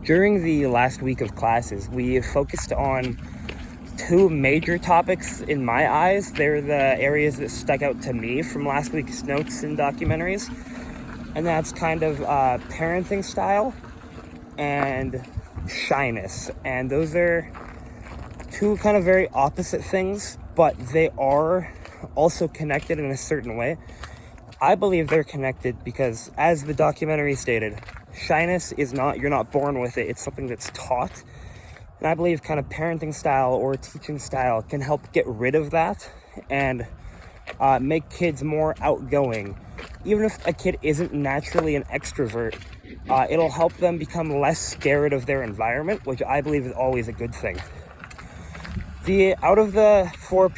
During the last week of classes, we focused on two major topics in my eyes. They're the areas that stuck out to me from last week's notes and documentaries. And that's kind of parenting style and shyness. And those are two kind of very opposite things, but they are also connected in a certain way. I believe they're connected because, as the documentary stated, shyness is not, you're not born with it, it's something that's taught. And I believe kind of parenting style or teaching style can help get rid of that and make kids more outgoing. Even if a kid isn't naturally an extrovert, it'll help them become less scared of their environment, which I believe is always a good thing. Out of the four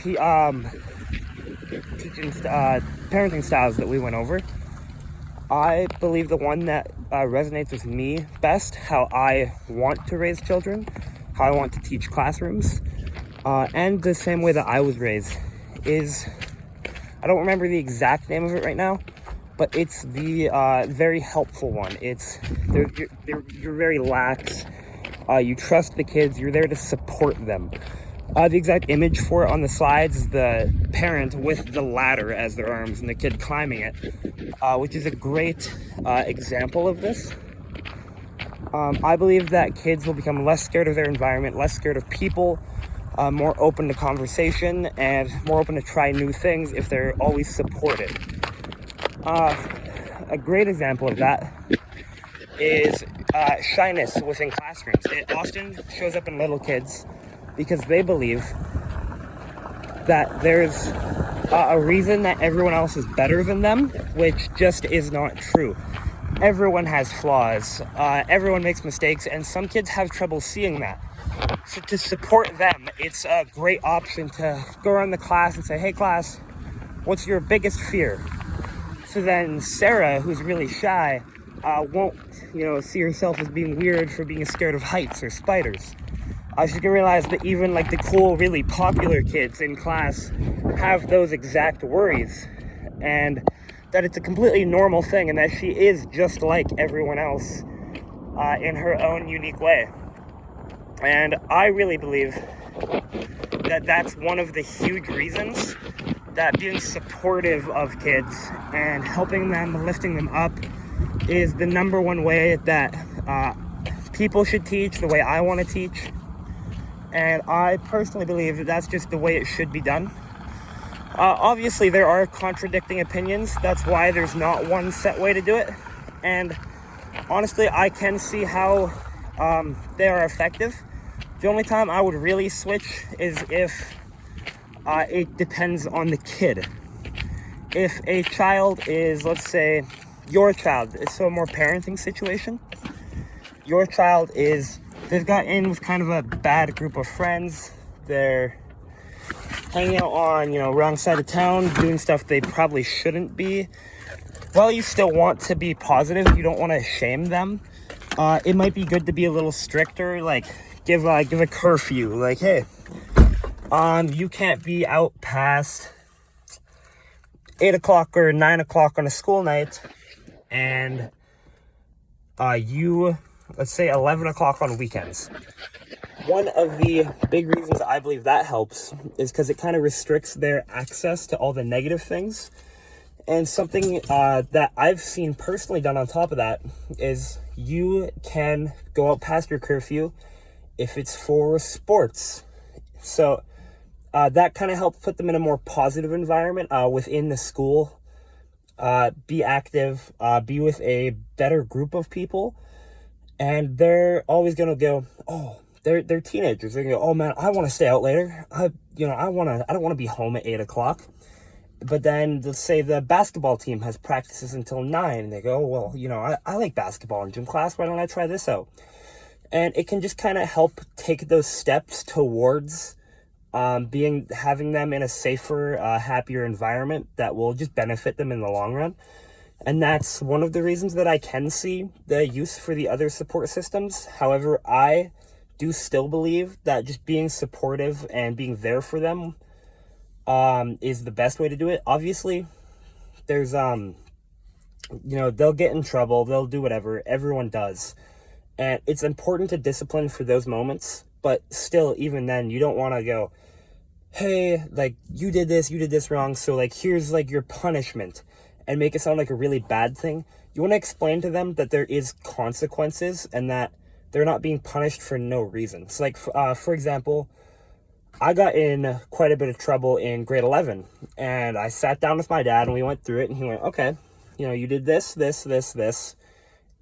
parenting styles that we went over, I believe the one that resonates with me best, how I want to raise children, how I want to teach classrooms, and the same way that I was raised, is, I don't remember the exact name of it right now, but it's the very helpful one. It's, you're very lax, you trust the kids, you're there to support them. The exact image for it on the slides is the parent with the ladder as their arms and the kid climbing it, which is a great example of this. I believe that kids will become less scared of their environment, less scared of people, more open to conversation, and more open to try new things if they're always supported. A great example of that is shyness within classrooms. It often shows up in little kids because they believe that there's a reason that everyone else is better than them, which just is not true. Everyone has flaws, everyone makes mistakes, and some kids have trouble seeing that. So to support them, it's a great option to go around the class and say, hey class, what's your biggest fear? So then Sarah, who's really shy, won't see herself as being weird for being scared of heights or spiders. She can realize that even like the cool, really popular kids in class have those exact worries, and that it's a completely normal thing, and that she is just like everyone else in her own unique way. And I really believe that that's one of the huge reasons that being supportive of kids and helping them, lifting them up, is the number one way that people should teach, the way I want to teach. And I personally believe that that's just the way it should be done. Obviously, there are contradicting opinions. That's why there's not one set way to do it. And honestly, I can see how they are effective. The only time I would really switch is if it depends on the kid. If a child is, let's say, your child, it's a more parenting situation. Your child they've got in with kind of a bad group of friends. They're hanging out on, wrong side of town, doing stuff they probably shouldn't be. Well, you still want to be positive. You don't want to shame them. It might be good to be a little stricter, like give a curfew. Like, hey, you can't be out past 8 o'clock or 9 o'clock on a school night, and let's say 11 o'clock on weekends. One of the big reasons I believe that helps is because it kind of restricts their access to all the negative things. And something that I've seen personally done on top of that is you can go out past your curfew if it's for sports. So that kind of helps put them in a more positive environment within the school. Be active, be with a better group of people. And they're always going to go, they're teenagers. They're going to go, oh man, I want to stay out later. I don't want to be home at 8 o'clock. But then let's say the basketball team has practices until 9. And they go, well, I like basketball in gym class. Why don't I try this out? And it can just kind of help take those steps towards having them in a safer, happier environment that will just benefit them in the long run. And that's one of the reasons that I can see the use for the other support systems. However, I do still believe that just being supportive and being there for them is the best way to do it. Obviously, there's, they'll get in trouble. They'll do whatever. Everyone does. And it's important to discipline for those moments, but still, even then, you don't want to go, hey, like, you did this wrong, so, like, here's, like, your punishment, and make it sound like a really bad thing. You want to explain to them that there is consequences and that they're not being punished for no reason. So, like, for example, I got in quite a bit of trouble in grade 11, and I sat down with my dad, and we went through it, and he went, okay, you did this,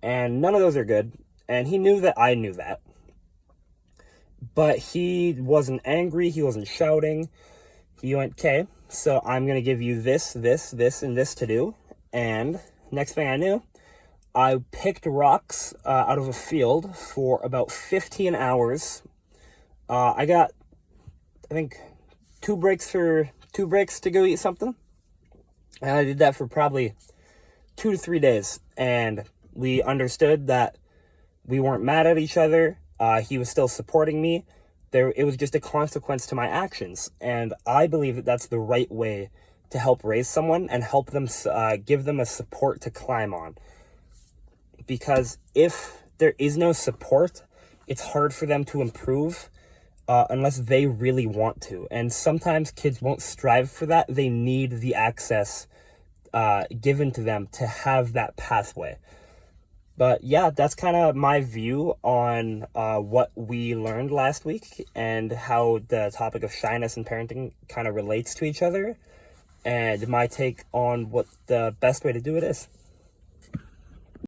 and none of those are good. And he knew that I knew that. But he wasn't angry. He wasn't shouting. He went, okay, so I'm going to give you this, and this to do. And next thing I knew, I picked rocks out of a field for about 15 hours. I got, I think, two breaks to go eat something. And I did that for probably 2 to 3 days. And we understood that we weren't mad at each other. He was still supporting me. It was just a consequence to my actions. And I believe that that's the right way to help raise someone and help them, give them a support to climb on. Because if there is no support, it's hard for them to improve unless they really want to. And sometimes kids won't strive for that. They need the access given to them to have that pathway. But yeah, that's kind of my view on what we learned last week and how the topic of shyness and parenting kind of relates to each other, and my take on what the best way to do it is.